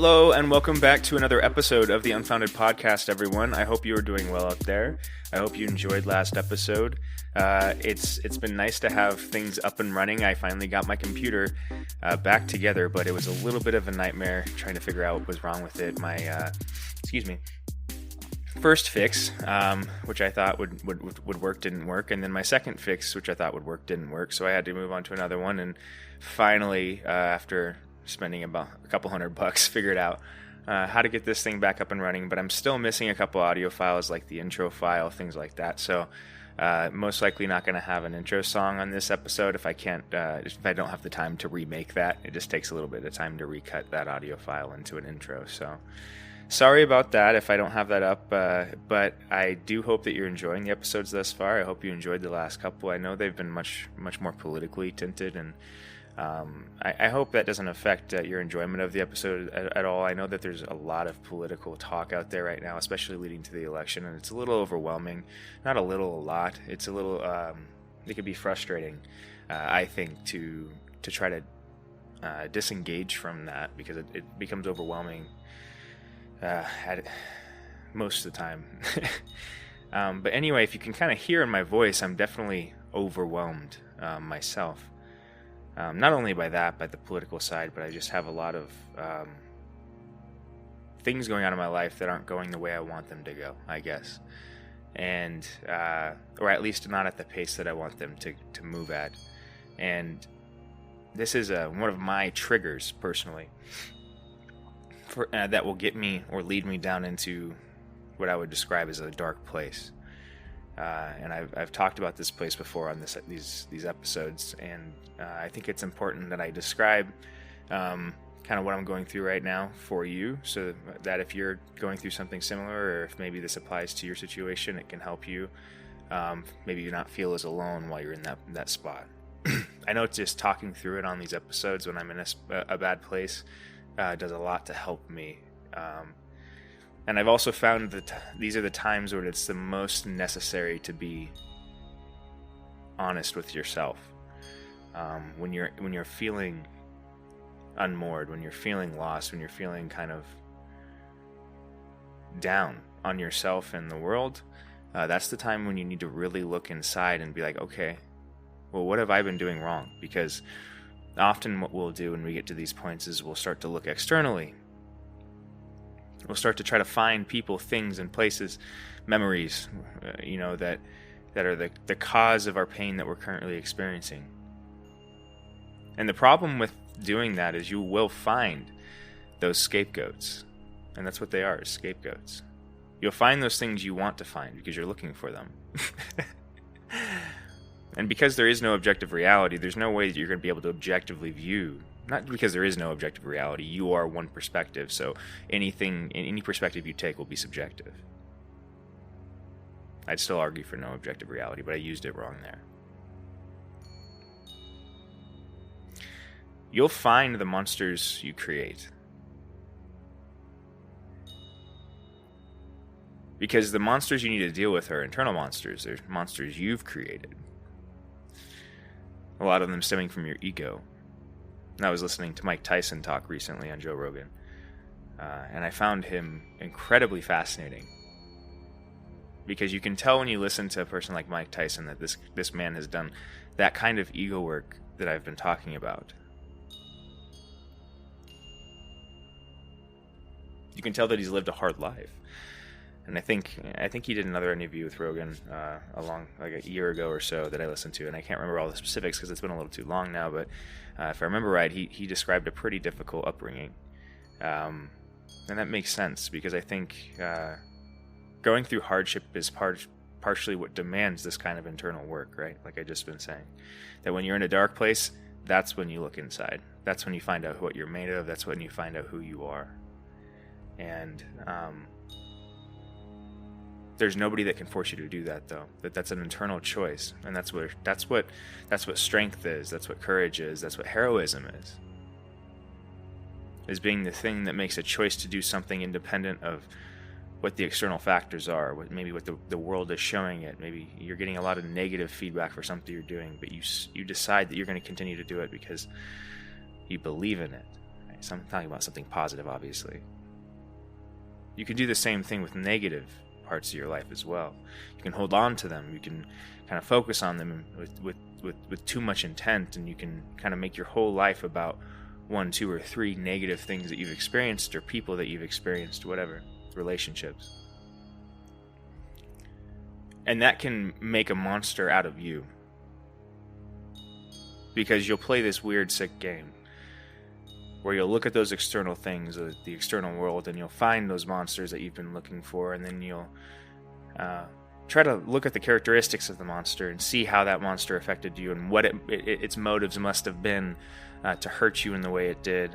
Hello and welcome back to another episode of the Unfounded Podcast, everyone. I hope you are doing well out there. I hope you enjoyed last episode. It's been nice to have things up and running. I finally got my computer back together, but it was a little bit of a nightmare trying to figure out what was wrong with it. My first fix, which I thought would work, didn't work, and then my second fix, which I thought would work, didn't work. So I had to move on to another one, and finally, after spending about a couple $100, figured out how to get this thing back up and running. But I'm still missing a couple audio files, like the intro file, things like that. So most likely not going to have an intro song on this episode if I don't have the time to remake that. It just takes a little bit of time to recut that audio file into an intro. So sorry about that if I don't have that up, but I do hope that you're enjoying the episodes thus far. I hope you enjoyed the last couple. I know they've been much more politically tinted, and I hope that doesn't affect your enjoyment of the episode at all. I know that there's a lot of political talk out there right now, especially leading to the election, and it's a little overwhelming. Not a little, a lot. It's a little, it can be frustrating, I think, to try to disengage from that, because it becomes overwhelming most of the time. But anyway, if you can kind of hear in my voice, I'm definitely overwhelmed myself. Not only by the political side, but I just have a lot of things going on in my life that aren't going the way I want them to go, I guess. And, or at least not at the pace that I want them to move at. And this is one of my triggers, personally, that will get me or lead me down into what I would describe as a dark place. And I've talked about this place before on these episodes, and I think it's important that I describe kind of what I'm going through right now for you, so that if you're going through something similar, or if maybe this applies to your situation, it can help you. Maybe you not feel as alone while you're in that spot. I know just talking through it on these episodes when I'm in a bad place does a lot to help me. And I've also found that these are the times where it's the most necessary to be honest with yourself. When you're feeling unmoored, when you're feeling lost, when you're feeling kind of down on yourself and the world, that's the time when you need to really look inside and be like, okay, well, what have I been doing wrong? Because often what we'll do when we get to these points is we'll start to look externally. We'll start to try to find people, things, and places, memories, that are the cause of our pain that we're currently experiencing. And the problem with doing that is you will find those scapegoats. And that's what they are, scapegoats. You'll find those things you want to find because you're looking for them. And because there is no objective reality, there's no way that you're going to be able to objectively view. Not because there is no objective reality, you are one perspective, so any perspective you take will be subjective. I'd still argue for no objective reality, but I used it wrong there. You'll find the monsters you create. Because the monsters you need to deal with are internal monsters. They're monsters you've created. A lot of them stemming from your ego. I was listening to Mike Tyson talk recently on Joe Rogan, and I found him incredibly fascinating, because you can tell when you listen to a person like Mike Tyson that this man has done that kind of ego work that I've been talking about. You can tell that he's lived a hard life. And I think he did another interview with Rogan a year ago or so that I listened to, and I can't remember all the specifics because it's been a little too long now, but if I remember right, he described a pretty difficult upbringing. And that makes sense, because I think going through hardship is partially what demands this kind of internal work, right? Like I just been saying. That when you're in a dark place, that's when you look inside. That's when you find out what you're made of. That's when you find out who you are. And there's nobody that can force you to do that, though. That's an internal choice, and that's what strength is. That's what courage is. That's what heroism is being the thing that makes a choice to do something independent of what the external factors are. What the world is showing it. Maybe you're getting a lot of negative feedback for something you're doing, but you decide that you're going to continue to do it because you believe in it. Right? So I'm talking about something positive, obviously. You can do the same thing with negative parts of your life as well. You can hold on to them. You can kind of focus on them with too much intent, and you can kind of make your whole life about 1, 2, or 3 negative things that you've experienced, or people that you've experienced, whatever, relationships. And that can make a monster out of you. Because you'll play this weird, sick game where you'll look at those external things, the external world, and you'll find those monsters that you've been looking for, and then you'll try to look at the characteristics of the monster and see how that monster affected you and what its motives must have been to hurt you in the way it did.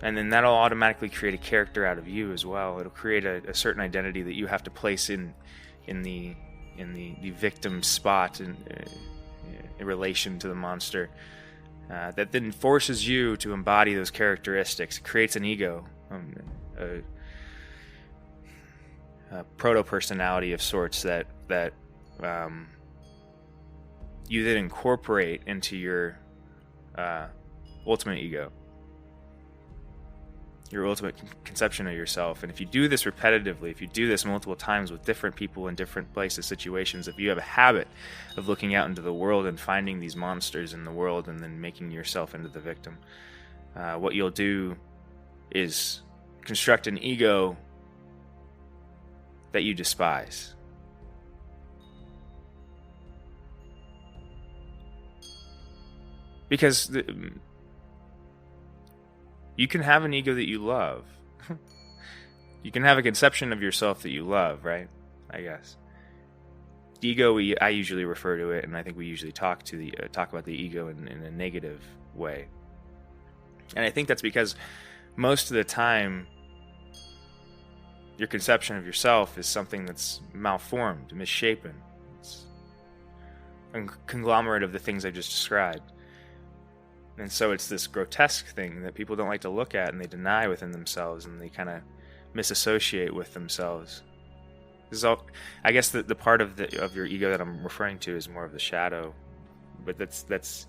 And then that'll automatically create a character out of you as well. It'll create a certain identity that you have to place in the victim spot in relation to the monster. That then forces you to embody those characteristics. It creates an ego, a proto-personality of sorts that you then incorporate into your ultimate ego, your ultimate conception of yourself. And if you do this repetitively, if you do this multiple times with different people in different places, situations, if you have a habit of looking out into the world and finding these monsters in the world and then making yourself into the victim, what you'll do is construct an ego that you despise. Because you can have an ego that you love. You can have a conception of yourself that you love, right? I guess. Ego, I usually refer to it, and I think we usually talk about the ego in a negative way. And I think that's because most of the time, your conception of yourself is something that's malformed, misshapen. It's a conglomerate of the things I just described. And so it's this grotesque thing that people don't like to look at, and they deny within themselves, and they kind of misassociate with themselves. This is all, I guess the part of your ego that I'm referring to is more of the shadow, but that's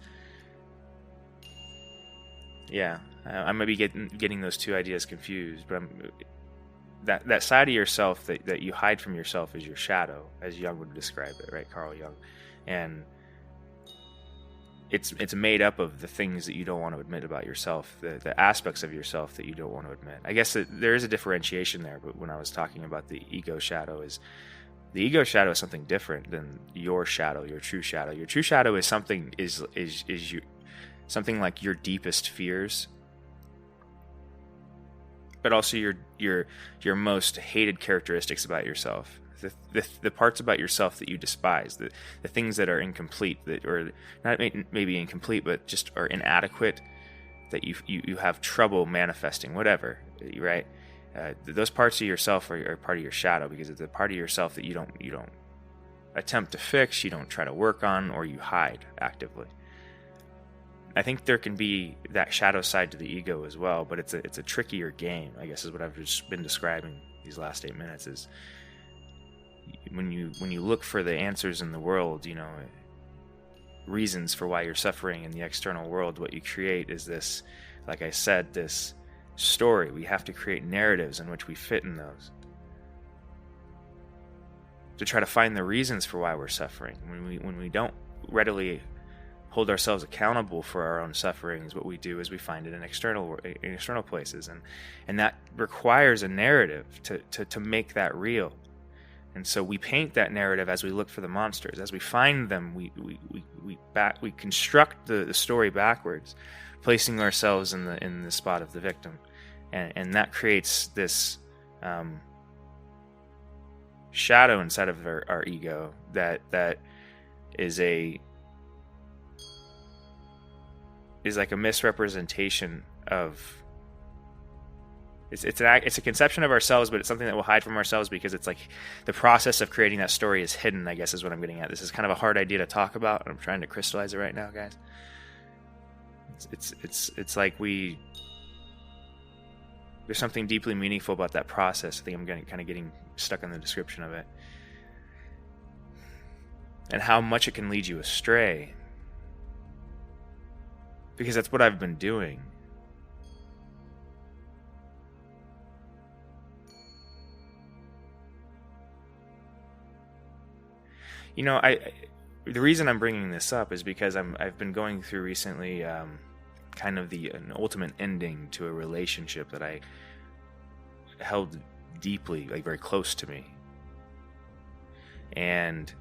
yeah. I might be getting those two ideas confused, but that side of yourself that you hide from yourself is your shadow, as Jung would describe it, right? Carl Jung, and it's made up of the things that you don't want to admit about yourself, the aspects of yourself that you don't want to admit. I guess there is a differentiation there, but when I was talking about the ego shadow is something different than your shadow, your true shadow. Your true shadow is something something like your deepest fears, but also your most hated characteristics about yourself. The parts about yourself that you despise, the things that are incomplete, or not maybe incomplete, but just are inadequate, that you have trouble manifesting, whatever, right? Those parts of yourself are part of your shadow, because it's a part of yourself that you don't attempt to fix, you don't try to work on, or you hide actively. I think there can be that shadow side to the ego as well, but it's a trickier game, I guess, is what I've just been describing these last 8 minutes. Is when you look for the answers in the world, reasons for why you're suffering in the external world, what you create is this, like I said, this story. We have to create narratives in which we fit in those, to try to find the reasons for why we're suffering. When we don't readily hold ourselves accountable for our own sufferings, what we do is we find it in external places, and that requires a narrative to make that real. And so we paint that narrative as we look for the monsters. As we find them, we construct the story backwards, placing ourselves in the spot of the victim, and that creates this shadow inside of our ego that is like a misrepresentation of. It's a conception of ourselves, but it's something that we'll hide from ourselves, because it's like the process of creating that story is hidden, I guess, is what I'm getting at. This is kind of a hard idea to talk about, and I'm trying to crystallize it right now, guys. It's like there's something deeply meaningful about that process. I think I'm kind of getting stuck in the description of it, and how much it can lead you astray, because that's what I've been doing. The reason I'm bringing this up is because I've been going through recently kind of an ultimate ending to a relationship that I held deeply, like very close to me. And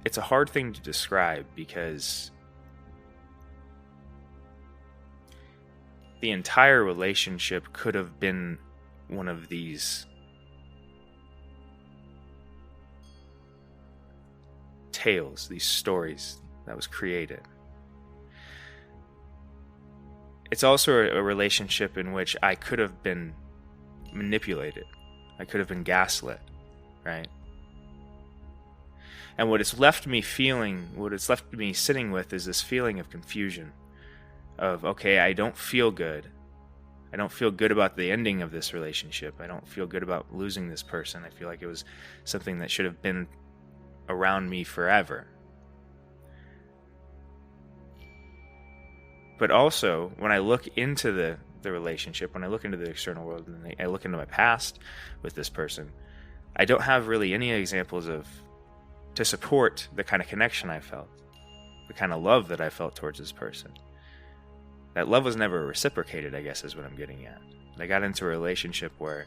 it's a hard thing to describe because the entire relationship could have been one of these tales, these stories that was created. It's also a relationship in which I could have been manipulated. I could have been gaslit, right? And what it's left me sitting with is this feeling of confusion. Of, okay, I don't feel good. I don't feel good about the ending of this relationship. I don't feel good about losing this person. I feel like it was something that should have been around me forever. But also, when I look into the relationship, when I look into the external world, and I look into my past with this person, I don't have really any examples to support the kind of connection I felt, the kind of love that I felt towards this person. That love was never reciprocated, I guess is what I'm getting at. I got into a relationship where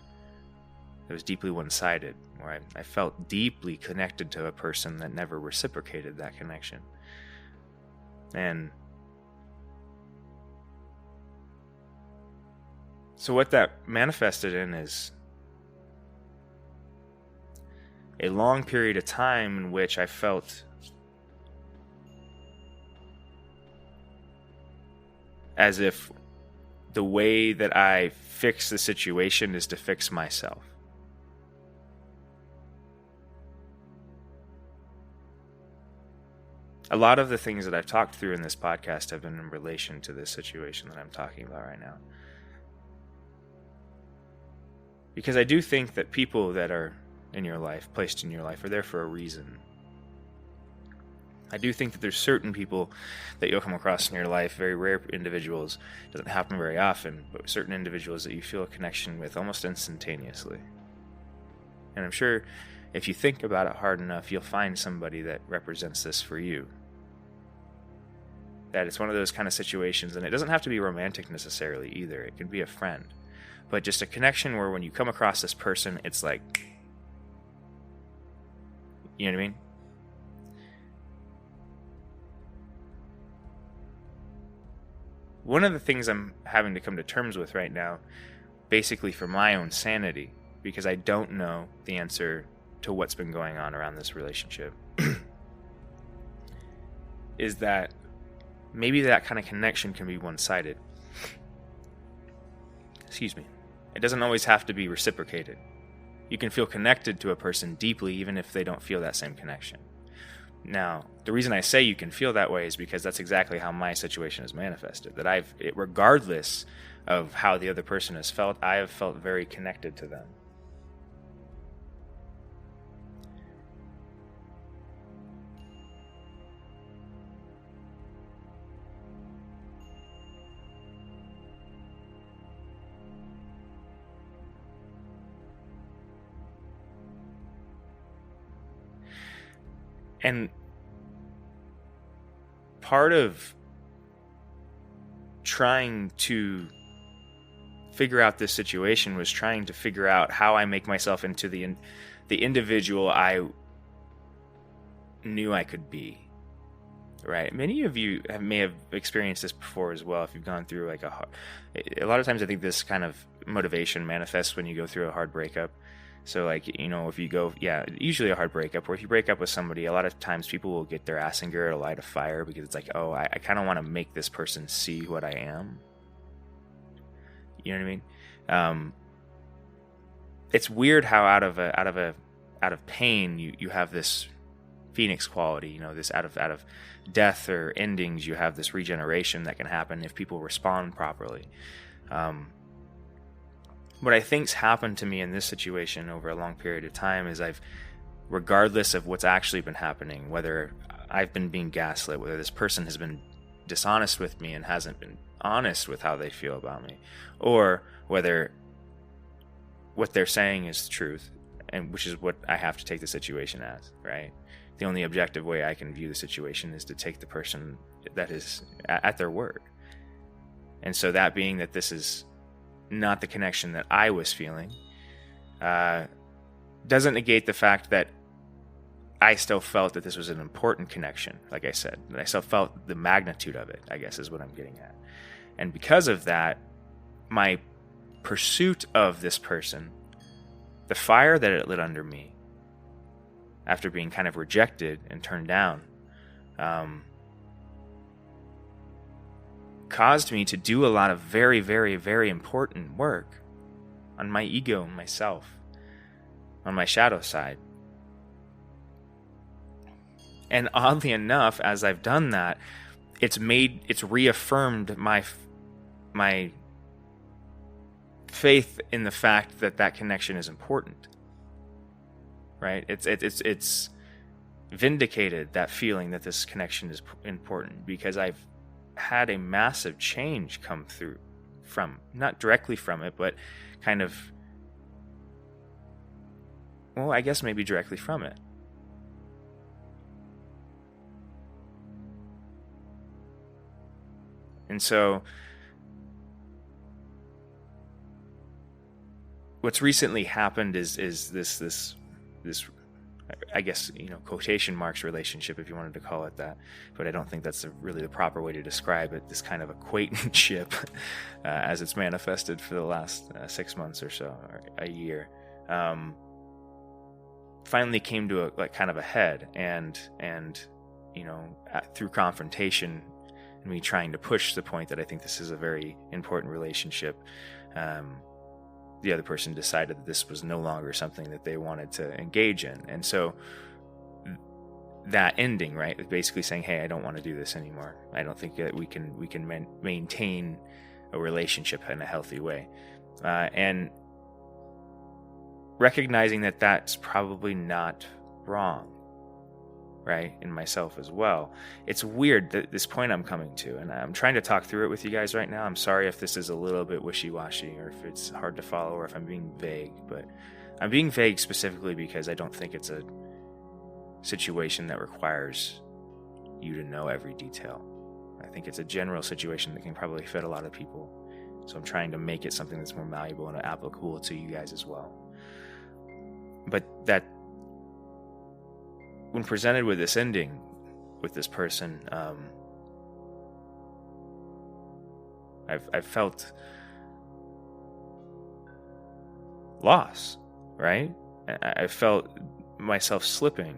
it was deeply one-sided, where I felt deeply connected to a person that never reciprocated that connection. And so what that manifested in is a long period of time in which I felt as if the way that I fix the situation is to fix myself. A lot of the things that I've talked through in this podcast have been in relation to this situation that I'm talking about right now. Because I do think that people that are in your life, placed in your life, are there for a reason. I do think that there's certain people that you'll come across in your life, very rare individuals, it doesn't happen very often, but certain individuals that you feel a connection with almost instantaneously. And I'm sure if you think about it hard enough, you'll find somebody that represents this for you. That it's one of those kind of situations, and it doesn't have to be romantic necessarily either. It can be a friend. But just a connection where when you come across this person, it's like, you know what I mean? One of the things I'm having to come to terms with right now, basically for my own sanity, because I don't know the answer to what's been going on around this relationship, is that maybe that kind of connection can be one-sided. Excuse me. It doesn't always have to be reciprocated. You can feel connected to a person deeply even if they don't feel that same connection. Now, the reason I say you can feel that way is because that's exactly how my situation is manifested. That regardless of how the other person has felt, I have felt very connected to them. And part of trying to figure out this situation was trying to figure out how I make myself into the individual I knew I could be. Right? Many of you may have experienced this before as well. If you've gone through like a lot of times I think this kind of motivation manifests when you go through a hard breakup. So like, if you go, usually a hard breakup, or if you break up with somebody, a lot of times people will get their ass in gear to light a fire because it's like, oh, I kind of want to make this person see what I am. You know what I mean? It's weird how out of pain you have this phoenix quality. This out of death or endings, you have this regeneration that can happen if people respond properly. What I think's happened to me in this situation over a long period of time is regardless of what's actually been happening, whether I've been being gaslit, whether this person has been dishonest with me and hasn't been honest with how they feel about me, or whether what they're saying is the truth and which is what I have to take the situation as, right? The only objective way I can view the situation is to take the person that is at their word. And so that being that this is not the connection that I was feeling, doesn't negate the fact that I still felt that this was an important connection. Like I said, that I still felt the magnitude of it, I guess is what I'm getting at. And because of that, my pursuit of this person, the fire that it lit under me, after being kind of rejected and turned down, caused me to do a lot of very, very, very important work on my ego and myself, on my shadow side. And oddly enough, as I've done that, it's reaffirmed my faith in the fact that that connection is important. Right? It's vindicated that feeling that this connection is important, because I've had a massive change come through from, not directly from it, but kind of, well, I guess maybe directly from it. And so what's recently happened is this I guess, quotation marks relationship, if you wanted to call it that, but I don't think that's really the proper way to describe it. This kind of acquaintanceship, as it's manifested for the last 6 months or so, or a year, finally came to a kind of a head, and through confrontation and me trying to push the point that I think this is a very important relationship. The other person decided that this was no longer something that they wanted to engage in. And so that ending, right, basically saying, hey, I don't want to do this anymore. I don't think that we can maintain a relationship in a healthy way. And recognizing that that's probably not wrong, right, in myself as well. It's weird, that this point I'm coming to, and I'm trying to talk through it with you guys right now. I'm sorry if this is a little bit wishy-washy, or if it's hard to follow, or if I'm being vague, but I'm being vague specifically because I don't think it's a situation that requires you to know every detail. I think it's a general situation that can probably fit a lot of people. So I'm trying to make it something that's more malleable and applicable to you guys as well. But that, when presented with this ending with this person, I've felt loss, right? I felt myself slipping.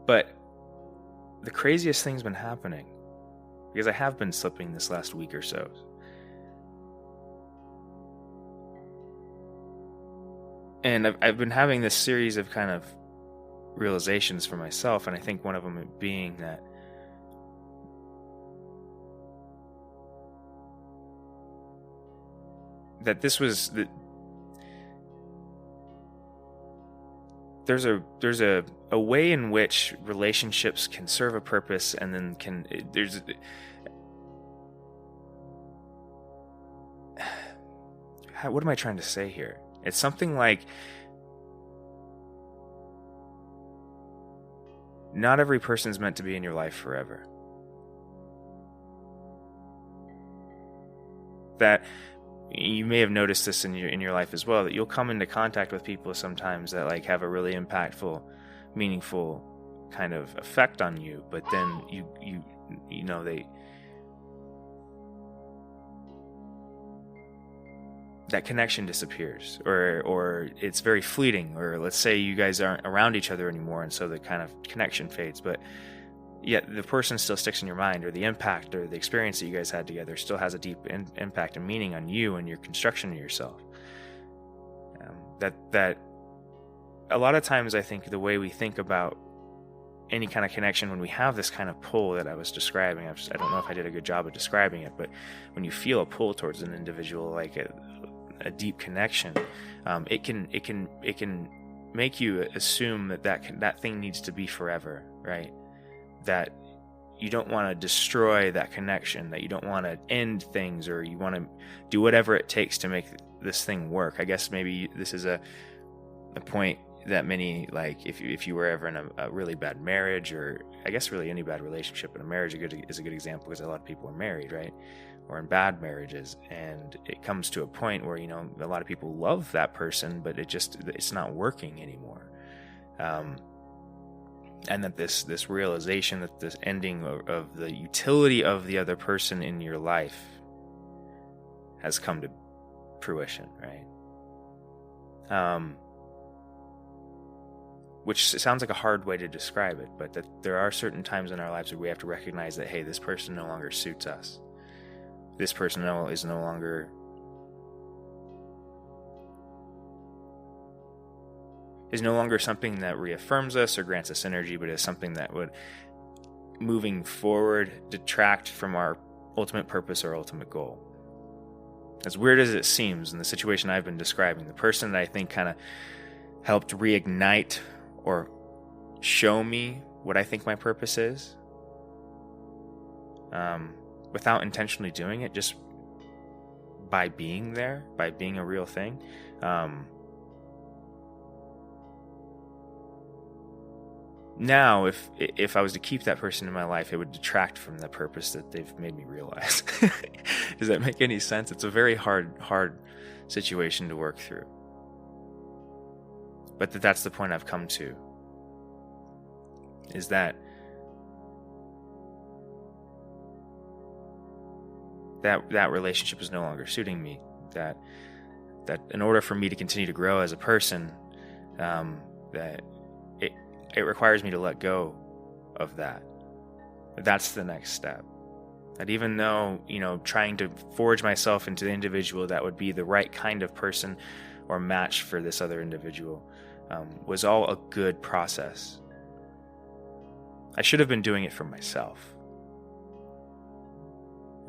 But the craziest thing's been happening, because I have been slipping this last week or so. And I've been having this series of kind of realizations for myself, and I think one of them being that this was the, there's a way in which relationships can serve a purpose, and then what am I trying to say here? It's something like, not every person's meant to be in your life forever. That you may have noticed this in your life as well, that you'll come into contact with people sometimes that like have a really impactful, meaningful kind of effect on you, but then that connection disappears, or it's very fleeting, or let's say you guys aren't around each other anymore, and so the kind of connection fades, but yet the person still sticks in your mind, or the impact or the experience that you guys had together still has a deep impact and meaning on you and your construction of yourself. That a lot of times, I think the way we think about any kind of connection, when we have this kind of pull that I was describing, I don't know if I did a good job of describing it, but when you feel a pull towards an individual, like a deep connection, it can make you assume that thing needs to be forever, right? That you don't want to destroy that connection, that you don't want to end things, or you want to do whatever it takes to make this thing work. I guess maybe this is a point that many, like, if you were ever in a really bad marriage, or I guess really any bad relationship, but a marriage is a good example, because a lot of people are married, right? Or in bad marriages, and it comes to a point where, a lot of people love that person, but it's not working anymore. And that this realization that this ending of the utility of the other person in your life has come to fruition, right? Which sounds like a hard way to describe it, but that there are certain times in our lives where we have to recognize that, hey, this person no longer suits us. This person is no longer something that reaffirms us or grants us energy, but is something that would, moving forward, detract from our ultimate purpose or ultimate goal. As weird as it seems, in the situation I've been describing, the person that I think kind of helped reignite or show me what I think my purpose is, without intentionally doing it, just by being there, by being a real thing. Now, if I was to keep that person in my life, it would detract from the purpose that they've made me realize. Does that make any sense? It's a very hard situation to work through. But that's the point I've come to, is that relationship is no longer suiting me. That in order for me to continue to grow as a person, that it requires me to let go of that. That's the next step. That even though, trying to forge myself into the individual that would be the right kind of person or match for this other individual, was all a good process. I should have been doing it for myself.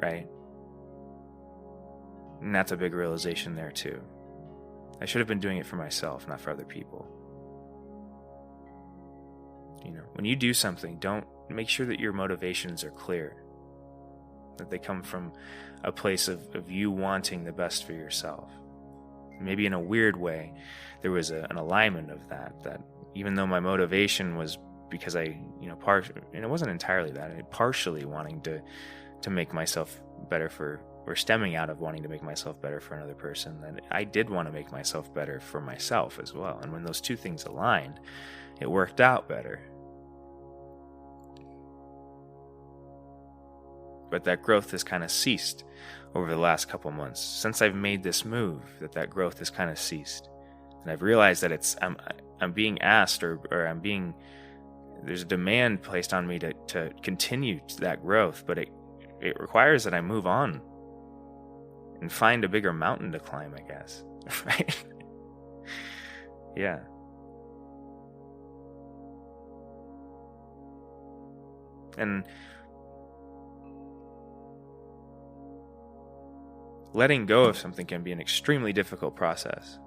Right? And that's a big realization there too. I should have been doing it for myself, not for other people. When you do something, don't make sure that your motivations are clear, that they come from a place of you wanting the best for yourself. Maybe in a weird way, there was an alignment of that even though my motivation was because and it wasn't entirely that, partially wanting to make myself better or stemming out of wanting to make myself better for another person, that I did want to make myself better for myself as well. And when those two things aligned, it worked out better. But that growth has kind of ceased over the last couple months. Since I've made this move, that growth has kind of ceased. And I've realized that I'm being asked or there's a demand placed on me to continue that growth, but it requires that I move on and find a bigger mountain to climb, I guess. Right? Yeah. And letting go of something can be an extremely difficult process.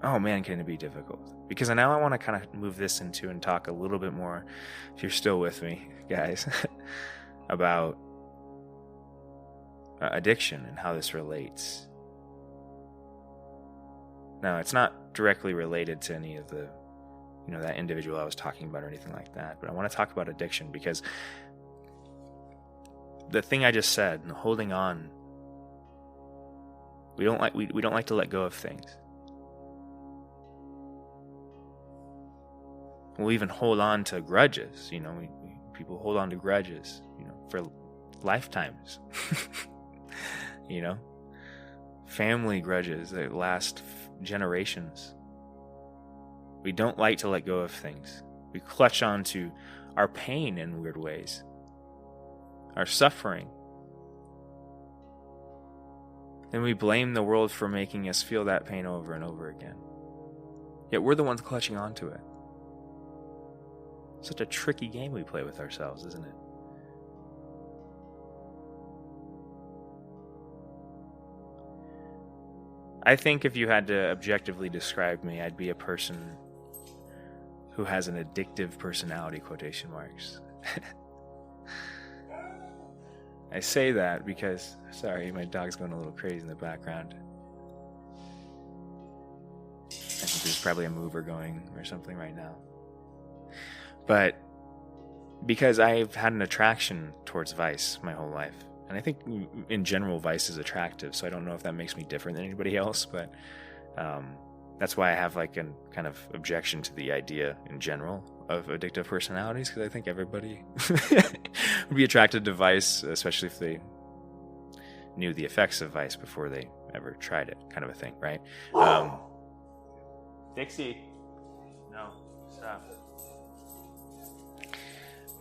Oh man, can it be difficult? Because now I want to kind of move this into and talk a little bit more, if you're still with me, guys, about addiction and how this relates. Now, it's not directly related to any of the, that individual I was talking about or anything like that, but I want to talk about addiction because the thing I just said, holding on, we don't like to let go of things. We'll even hold on to grudges. People hold on to grudges, for lifetimes. Family grudges that last generations. We don't like to let go of things. We clutch on to our pain in weird ways, our suffering. Then we blame the world for making us feel that pain over and over again. Yet we're the ones clutching onto it. Such a tricky game we play with ourselves, isn't it? I think if you had to objectively describe me, I'd be a person who has an addictive personality, quotation marks. I say that because, sorry, my dog's going a little crazy in the background. I think there's probably a mover going or something right now. But because I've had an attraction towards vice my whole life. And I think in general, vice is attractive. So I don't know if that makes me different than anybody else, but that's why I have like a kind of objection to the idea in general of addictive personalities, because I think everybody would be attracted to vice, especially if they knew the effects of vice before they ever tried it, kind of a thing, right? Dixie, no, stop.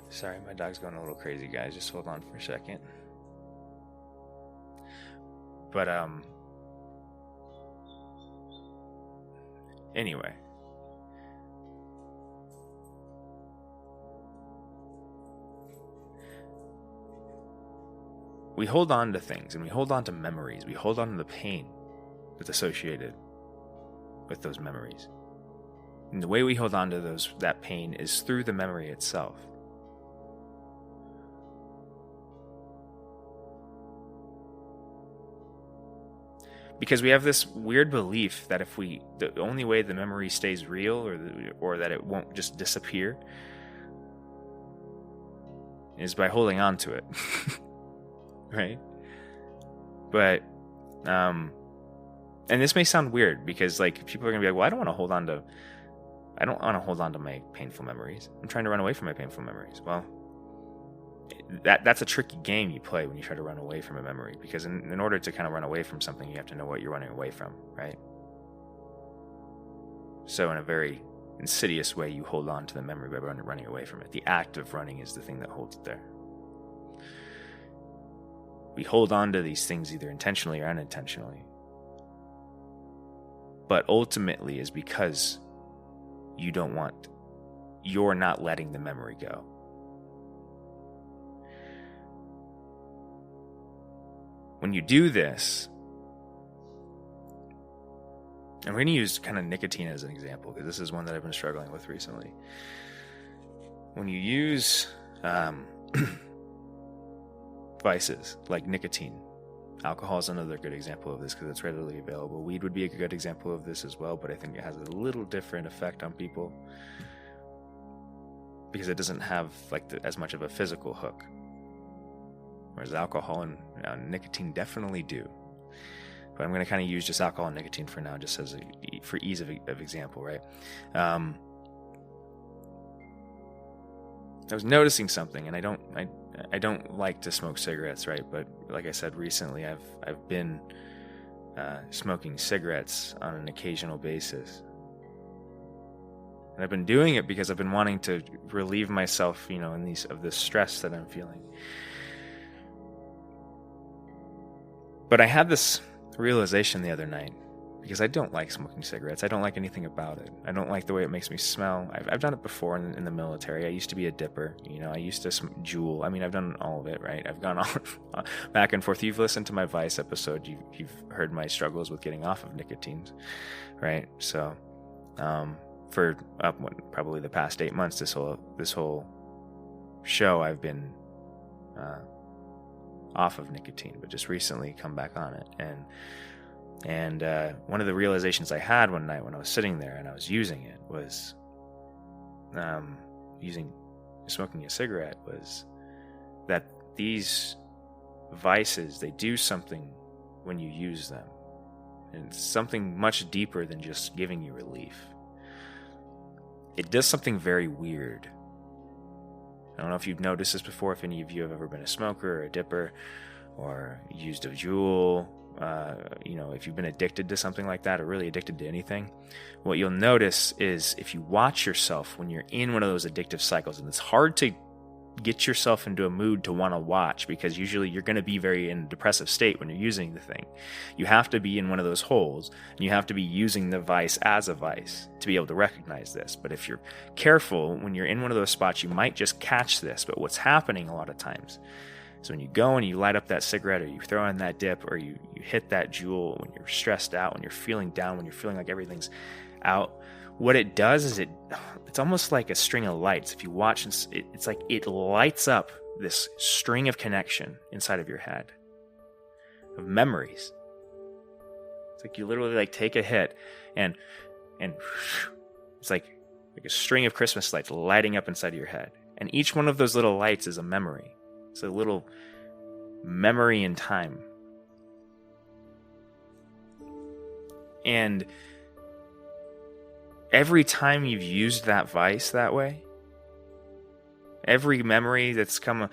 Sorry, my dog's going a little crazy, guys. Just hold on for a second. But, anyway. We hold on to things, and we hold on to memories. We hold on to the pain that's associated with those memories. And the way we hold on to that pain is through the memory itself. Because we have this weird belief that the only way the memory stays real or that it won't just disappear is by holding on to it. Right? But, and this may sound weird because like people are going to be like, well, I don't want to hold on to my painful memories. I'm trying to run away from my painful memories. Well, that's a tricky game you play when you try to run away from a memory, because in order to kind of run away from something, you have to know what you're running away from, right? So in a very insidious way, you hold on to the memory by running away from it. The act of running is the thing that holds it there. We hold on to these things either intentionally or unintentionally. But ultimately is because you're not letting the memory go. When you do this, and we're going to use kind of nicotine as an example, because this is one that I've been struggling with recently. When you use vices like nicotine, alcohol is another good example of this because it's readily available. Weed would be a good example of this as well, but I think it has a little different effect on people because it doesn't have like as much of a physical hook. Whereas alcohol and nicotine definitely do. But I'm going to kind of use just alcohol and nicotine for now, just for ease of example, right? I was noticing something, and I don't like to smoke cigarettes, right? But like I said, recently I've been smoking cigarettes on an occasional basis. And I've been doing it because I've been wanting to relieve myself, of this stress that I'm feeling. But I had this realization the other night, because I don't like smoking cigarettes. I don't like anything about it. I don't like the way it makes me smell. I've done it before in the military. I used to be a dipper. I used to Juul. I mean, I've done all of it, right? I've gone on back and forth. You've listened to my Vice episode. You've heard my struggles with getting off of nicotines, right? So for probably the past 8 months, this whole show, I've been off of nicotine, but just recently come back on it. And one of the realizations I had one night when I was sitting there and I was using it was smoking a cigarette, was that these vices, they do something when you use them. And it's something much deeper than just giving you relief. It does something very weird. I don't know if you've noticed this before, if any of you have ever been a smoker or a dipper or used a Juul, if you've been addicted to something like that or really addicted to anything, what you'll notice is if you watch yourself when you're in one of those addictive cycles, and it's hard to get yourself into a mood to want to watch because usually you're going to be very in a depressive state when you're using the thing. You have to be in one of those holes, and you have to be using the vice as a vice to be able to recognize this. But if you're careful, when you're in one of those spots, you might just catch this. But what's happening a lot of times So when you go and you light up that cigarette, or you throw in that dip, or you hit that jewel when you're stressed out, when you're feeling down, when you're feeling like everything's out, what it does is it's almost like a string of lights. If you watch, it's like it lights up this string of connection inside of your head of memories. It's like you literally like take a hit and it's like a string of Christmas lights lighting up inside of your head. And each one of those little lights is a memory. It's a little memory in time. And every time you've used that vice that way, every memory that's come,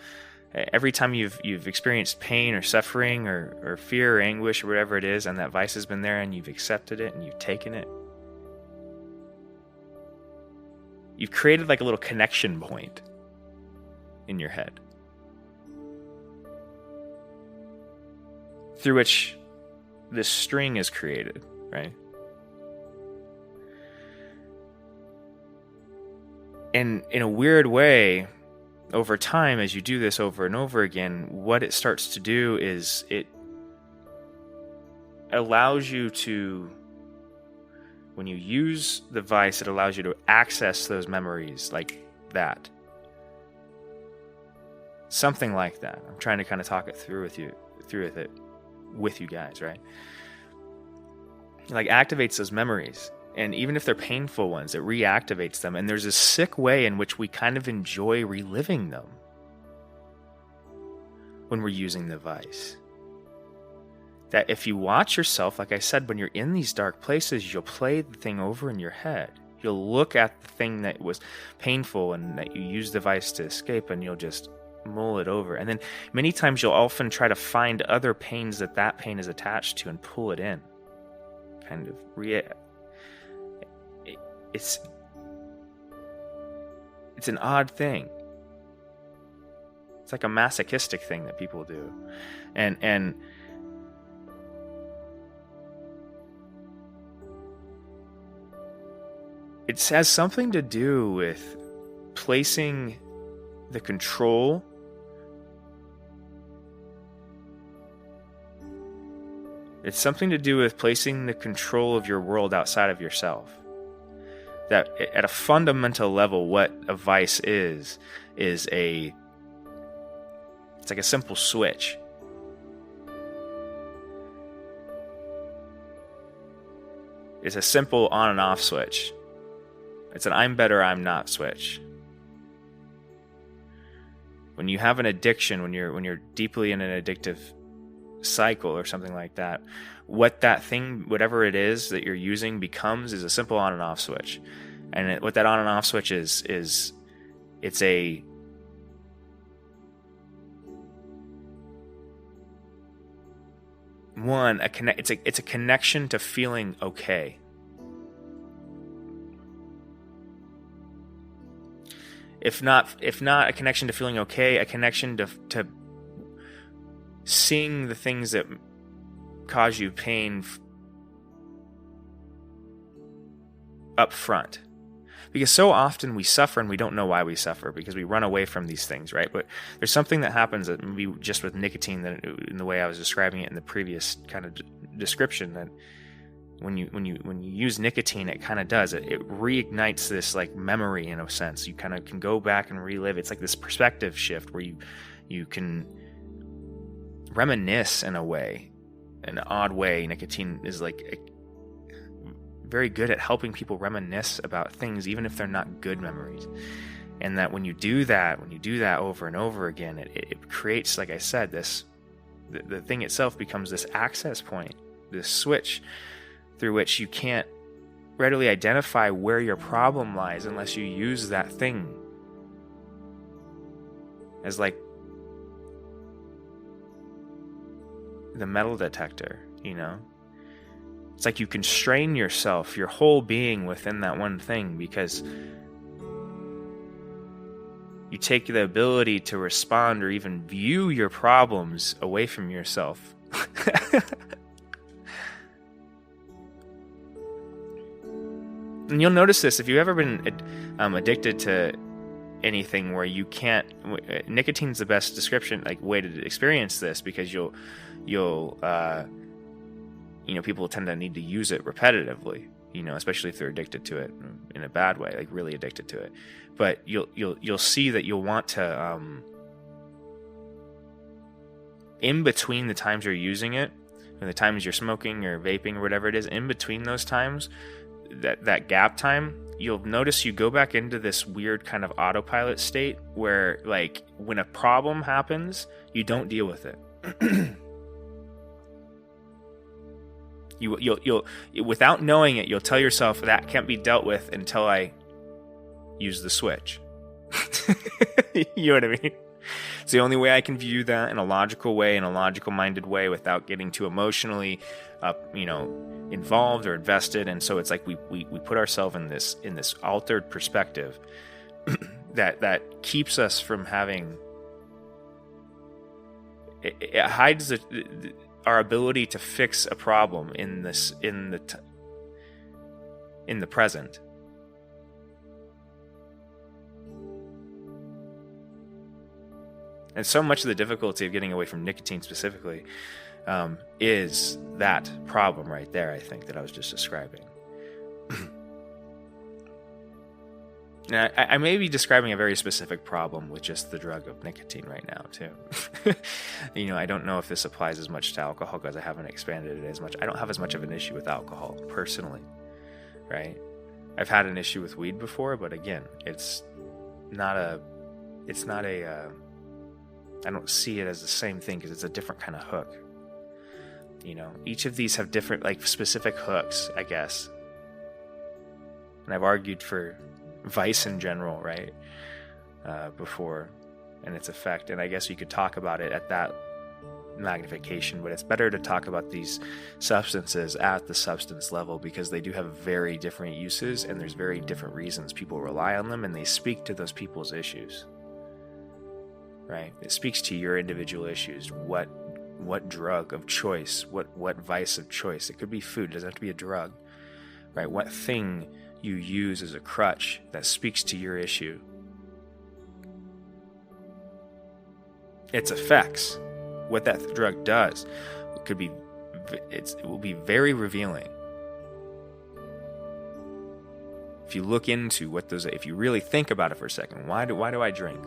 every time you've experienced pain or suffering or fear or anguish or whatever it is, and that vice has been there and you've accepted it and you've taken it, you've created like a little connection point in your head through which this string is created, right? And in a weird way, over time, as you do this over and over again, what it starts to do is it allows you to, when you use the vice, it allows you to access those memories like that. Something like that. I'm trying to kind of talk it through with you guys, right? It like activates those memories. And even if they're painful ones, it reactivates them. And there's a sick way in which we kind of enjoy reliving them when we're using the vice. That if you watch yourself, like I said, when you're in these dark places, you'll play the thing over in your head. You'll look at the thing that was painful and that you used the vice to escape, and you'll just mull it over. And then many times you'll often try to find other pains that pain is attached to and pull it in. Kind of It's an odd thing. It's like a masochistic thing that people do. And it has something to do with placing the control It's something to do with placing the control of your world outside of yourself. That at a fundamental level, what a vice is it's like a simple switch. It's a simple on and off switch. It's an I'm better, I'm not switch. When you have an addiction, when you're deeply in an addictive cycle or something like that, what that thing, whatever it is that you're using, becomes is a simple on and off switch. And what that on and off switch is it's a it's a connection to feeling okay. If not a connection to feeling okay, a connection to seeing the things that cause you pain up front. Because so often we suffer and we don't know why we suffer, because we run away from these things, right? But there's something that happens that maybe just with nicotine, that in the way I was describing it in the previous kind of description, that when you use nicotine, it kind of does it reignites this like memory in a sense. You kind of can go back and relive. It's like this perspective shift where you can reminisce in a way, an odd way. Nicotine is like very good at helping people reminisce about things, even if they're not good memories. And that when you do that over and over again, it creates, like I said, the thing itself becomes this access point, this switch through which you can't readily identify where your problem lies unless you use that thing as like the metal detector, you know? It's like you constrain yourself, your whole being, within that one thing, because you take the ability to respond or even view your problems away from yourself. And you'll notice this if you've ever been addicted to anything where you can't. Nicotine's the best description, like way to experience this, because you'll people tend to need to use it repetitively, especially if they're addicted to it in a bad way, like really addicted to it. But you'll see that you'll want to, in between the times you're using it and the times you're smoking or vaping or whatever it is, in between those times, that gap time, you'll notice you go back into this weird kind of autopilot state where, like, when a problem happens, you don't deal with it. You'll without knowing it, you'll tell yourself that can't be dealt with until I use the switch. You know what I mean? It's the only way I can view that in a logical way, in a logical minded way, without getting too emotionally, involved or invested. And so it's like we put ourselves in this altered perspective that keeps us from having. It hides our ability to fix a problem in the present. And so much of the difficulty of getting away from nicotine specifically is that problem right there, I think, that I was just describing. Now, I may be describing a very specific problem with just the drug of nicotine right now, too. I don't know if this applies as much to alcohol because I haven't expanded it as much. I don't have as much of an issue with alcohol, personally, right? I've had an issue with weed before, but again, it's not a I don't see it as the same thing because it's a different kind of hook. Each of these have different, like, specific hooks, I guess. And I've argued for vice in general, right? Before, and its effect. And I guess you could talk about it at that magnification, but it's better to talk about these substances at the substance level because they do have very different uses and there's very different reasons people rely on them, and they speak to those people's issues. Right? It speaks to your individual issues. What drug of choice? What vice of choice? It could be food. It doesn't have to be a drug. Right? What thing you use as a crutch that speaks to your issue? Its effects. What that drug does. It will be very revealing. If you look into what those, if you really think about it for a second, why do I drink?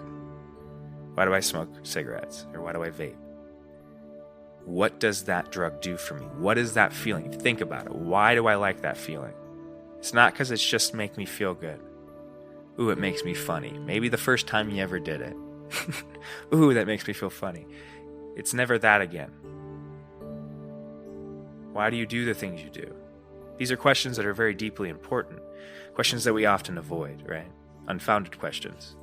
Why do I smoke cigarettes? Or why do I vape? What does that drug do for me? What is that feeling? Think about it. Why do I like that feeling? It's not because it's just make me feel good. Ooh, it makes me funny. Maybe the first time you ever did it. Ooh, that makes me feel funny. It's never that again. Why do you do the things you do? These are questions that are very deeply important. Questions that we often avoid, right? Unfounded questions.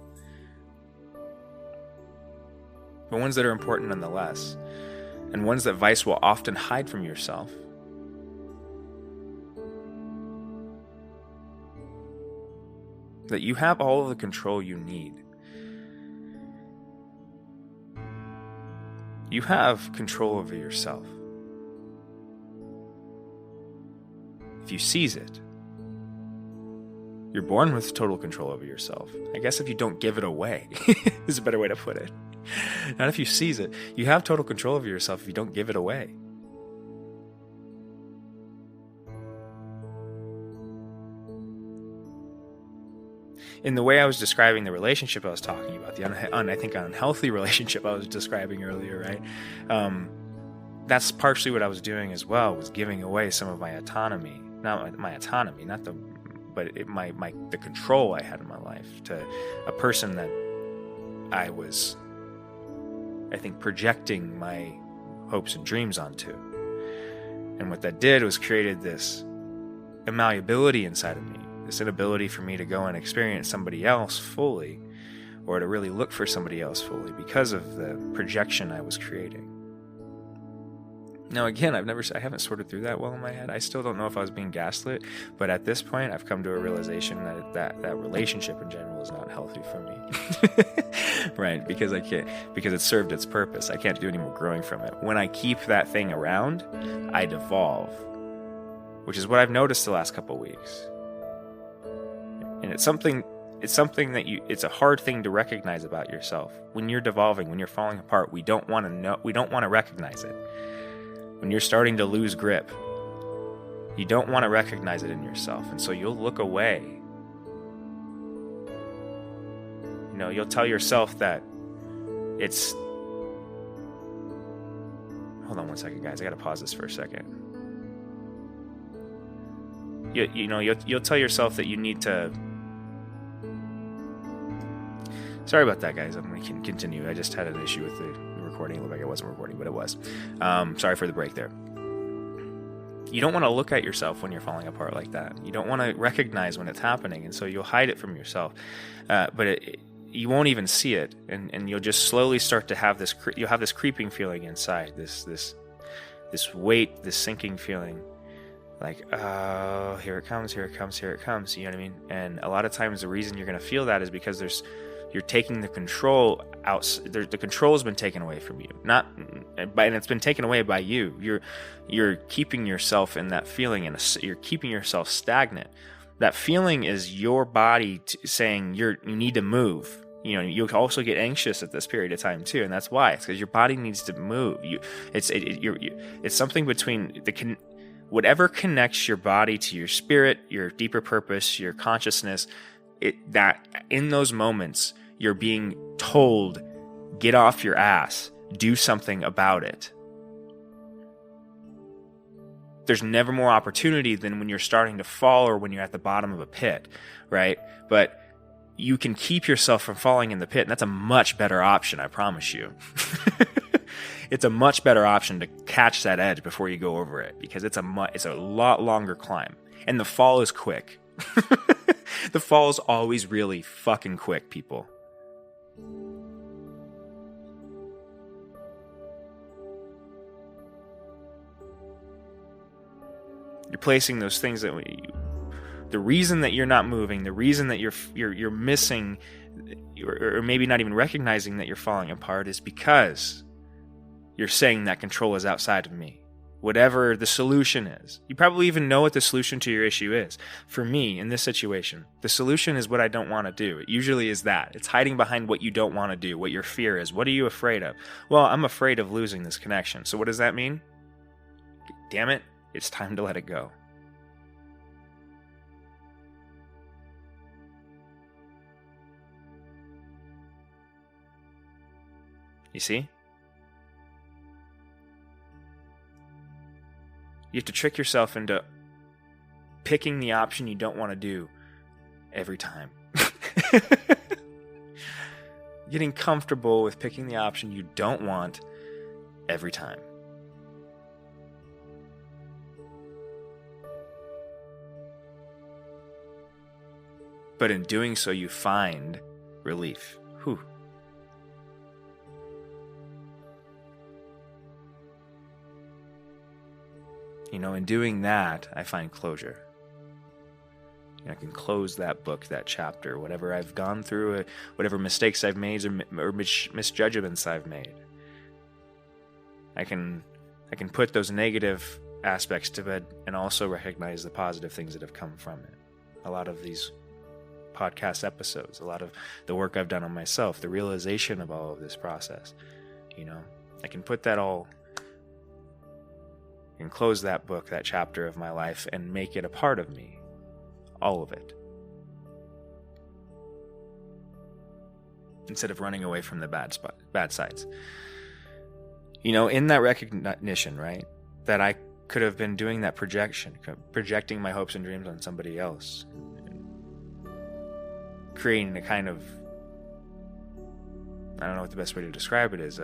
But ones that are important nonetheless. And ones that vice will often hide from yourself. That you have all of the control you need. You have control over yourself. If you seize it, you're born with total control over yourself. I guess if you don't give it away is a better way to put it. Not if you seize it. You have total control over yourself if you don't give it away. In the way I was describing the relationship I was talking about, I think unhealthy relationship I was describing earlier, right? That's partially what I was doing as well, was giving away some of my autonomy. Not my autonomy, but the control I had in my life to a person that I was, I think, projecting my hopes and dreams onto. And what that did was created this malleability inside of me, this inability for me to go and experience somebody else fully, or to really look for somebody else fully because of the projection I was creating. Now, again, I haven't sorted through that well in my head. I still don't know if I was being gaslit, but at this point, I've come to a realization that relationship in general is not healthy for me, right? Because it served its purpose. I can't do any more growing from it. When I keep that thing around, I devolve, which is what I've noticed the last couple of weeks. And it's something it's something that it's a hard thing to recognize about yourself. When you're devolving, when you're falling apart, we don't want to recognize it. When you're starting to lose grip, you don't want to recognize it in yourself, and so you'll look away. You'll tell yourself that it's... Hold on one second, guys. I gotta pause this for a second. You'll tell yourself that you need to... Sorry about that, guys. I'm going to continue. I just had an issue with the recording. It looked like it wasn't recording, but it was. Sorry for the break there. You don't want to look at yourself when you're falling apart like that. You don't want to recognize when it's happening, and so you'll hide it from yourself. But you won't even see it, and you'll just slowly start to have this. You'll have this creeping feeling inside, this weight, this sinking feeling, like, oh, here it comes, here it comes, here it comes. You know what I mean? And a lot of times, the reason you're going to feel that is because you're taking the control out. The control has been taken away from you, and it's been taken away by you. You're keeping yourself in that feeling, and you're keeping yourself stagnant. That feeling is your body saying you need to move. You'll also get anxious at this period of time too, and that's why. It's because your body needs to move. It's something between whatever connects your body to your spirit, your deeper purpose, your consciousness. That in those moments you're being told, get off your ass, do something about it. There's never more opportunity than when you're starting to fall or when you're at the bottom of a pit, right? But you can keep yourself from falling in the pit, and that's a much better option, I promise you. It's a much better option to catch that edge before you go over it, because it's a lot longer climb, and the fall is quick. The fall is always really fucking quick, people. You're placing those things that the reason that you're not moving, the reason that you're missing, or maybe not even recognizing that you're falling apart, is because you're saying that control is outside of me. Whatever the solution is, you probably even know what the solution to your issue is. For me, in this situation, the solution is what I don't want to do. It usually is that. It's hiding behind what you don't want to do, what your fear is. What are you afraid of? Well, I'm afraid of losing this connection. So what does that mean? Damn it. It's time to let it go. You see? You have to trick yourself into picking the option you don't want to do every time. Getting comfortable with picking the option you don't want every time. But in doing so, you find relief. Whew. In doing that, I find closure. I can close that book, that chapter, whatever I've gone through, whatever mistakes I've made or misjudgments I've made. I can put those negative aspects to bed and also recognize the positive things that have come from it. A lot of these podcast episodes, a lot of the work I've done on myself, the realization of all of this process. I can put that all and close that book, that chapter of my life, and make it a part of me. All of it. Instead of running away from the bad sides. In that recognition, right, that I could have been doing that projecting my hopes and dreams on somebody else. Creating a kind of, I don't know what the best way to describe it is,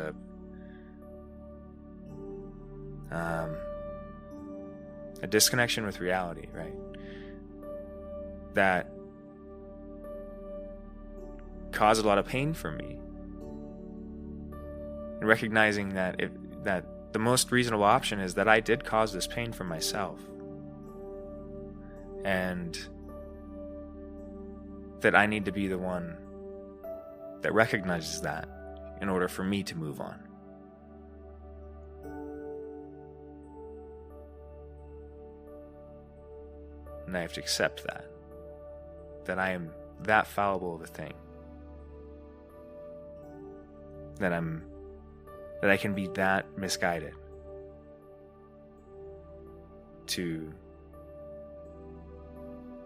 a disconnection with reality, right? That caused a lot of pain for me. And recognizing that the most reasonable option is that I did cause this pain for myself. And that I need to be the one that recognizes that in order for me to move on. And I have to accept that I am that fallible of a thing, that I can be that misguided to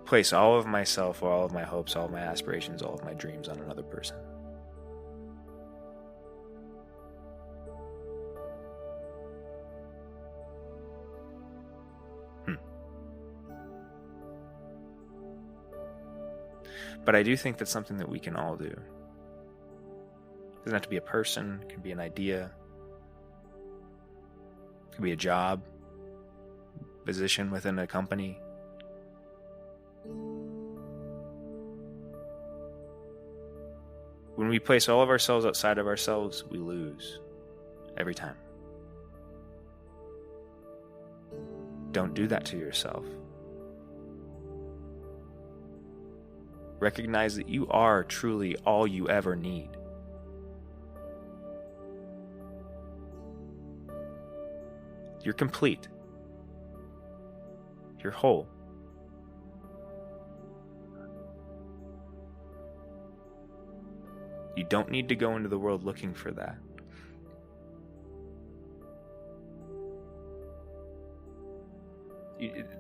place all of myself, all of my hopes, all of my aspirations, all of my dreams on another person. But I do think that's something that we can all do. It doesn't have to be a person, it can be an idea, it can be a job, position within a company. When we place all of ourselves outside of ourselves, we lose every time. Don't do that to yourself. Recognize that you are truly all you ever need. You're complete. You're whole. You don't need to go into the world looking for that.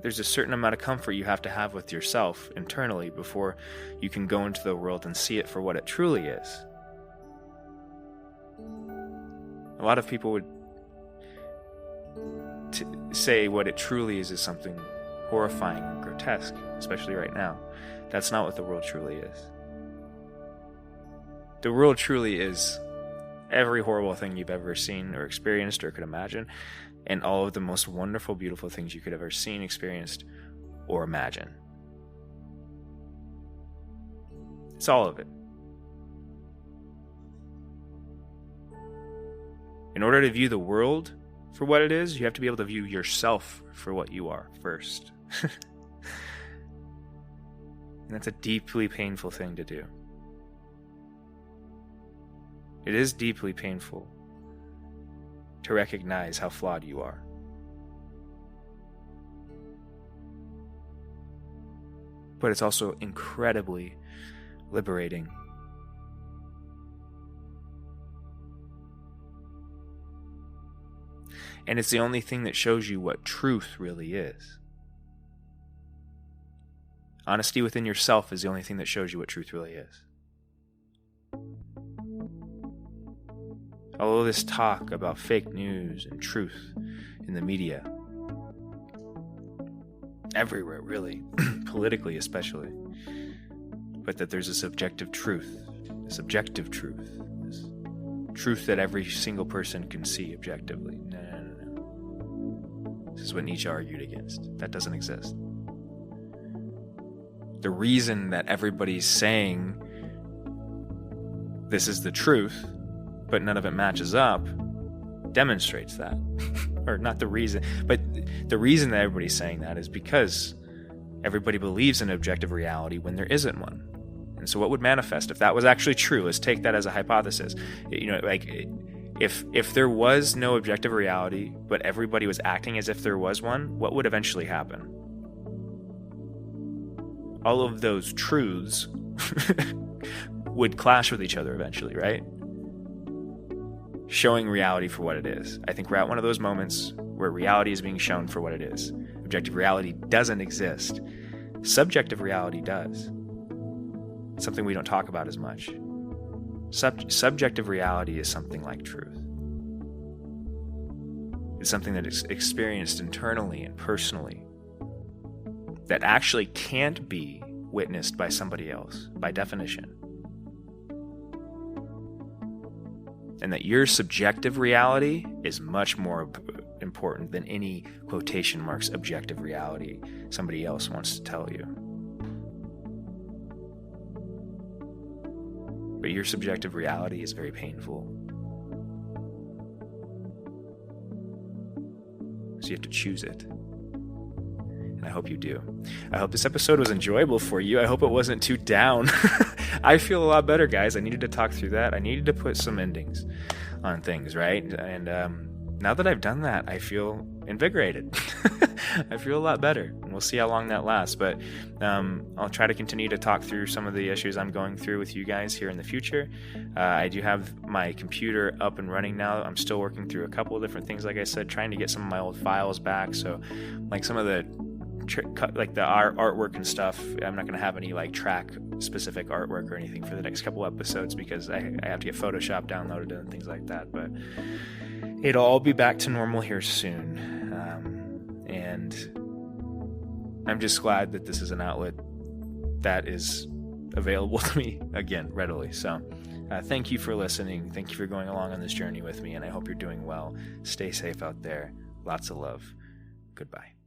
There's a certain amount of comfort you have to have with yourself internally before you can go into the world and see it for what it truly is. A lot of people would say what it truly is something horrifying and grotesque, especially right now. That's not what the world truly is. The world truly is every horrible thing you've ever seen or experienced or could imagine, and all of the most wonderful, beautiful things you could have ever seen, experienced, or imagine. It's all of it. In order to view the world for what it is, you have to be able to view yourself for what you are first. And that's a deeply painful thing to do. It is deeply painful to recognize how flawed you are. But it's also incredibly liberating. And it's the only thing that shows you what truth really is. Honesty within yourself is the only thing that shows you what truth really is. All of this talk about fake news and truth in the media, everywhere really, politically especially, but that there's a subjective truth, this truth that every single person can see objectively. No. This is what Nietzsche argued against. That doesn't exist. The reason that everybody's saying this is the truth, but none of it matches up, demonstrates that. Or not the reason, but the reason that everybody's saying that is because everybody believes in objective reality when there isn't one. And so what would manifest if that was actually true? Let's take that as a hypothesis. If there was no objective reality, but everybody was acting as if there was one, what would eventually happen? All of those truths would clash with each other eventually, right? Showing reality for what it is. I think we're at one of those moments where reality is being shown for what it is. Objective reality doesn't exist. Subjective reality does. It's something we don't talk about as much. Subjective reality is something like truth. It's something that is experienced internally and personally, that actually can't be witnessed by somebody else, by definition. And that your subjective reality is much more important than any quotation marks objective reality somebody else wants to tell you. But your subjective reality is very painful. So you have to choose it. And I hope you do. I hope this episode was enjoyable for you. I hope it wasn't too down. I feel a lot better, guys. I needed to talk through that. I needed to put some endings on things, right? And now that I've done that, I feel invigorated. I feel a lot better, and we'll see how long that lasts. But I'll try to continue to talk through some of the issues I'm going through with you guys here in the future. I do have my computer up and running now. I'm still working through a couple of different things, like I said, trying to get some of my old files back. So like some of the like the artwork and stuff, I'm not going to have any like track specific artwork or anything for the next couple episodes, because I have to get Photoshop downloaded and things like that. But it'll all be back to normal here soon. And I'm just glad that this is an outlet that is available to me again readily. So thank you for listening. Thank you for going along on this journey with me, and I hope you're doing well. Stay safe out there. Lots of love. Goodbye.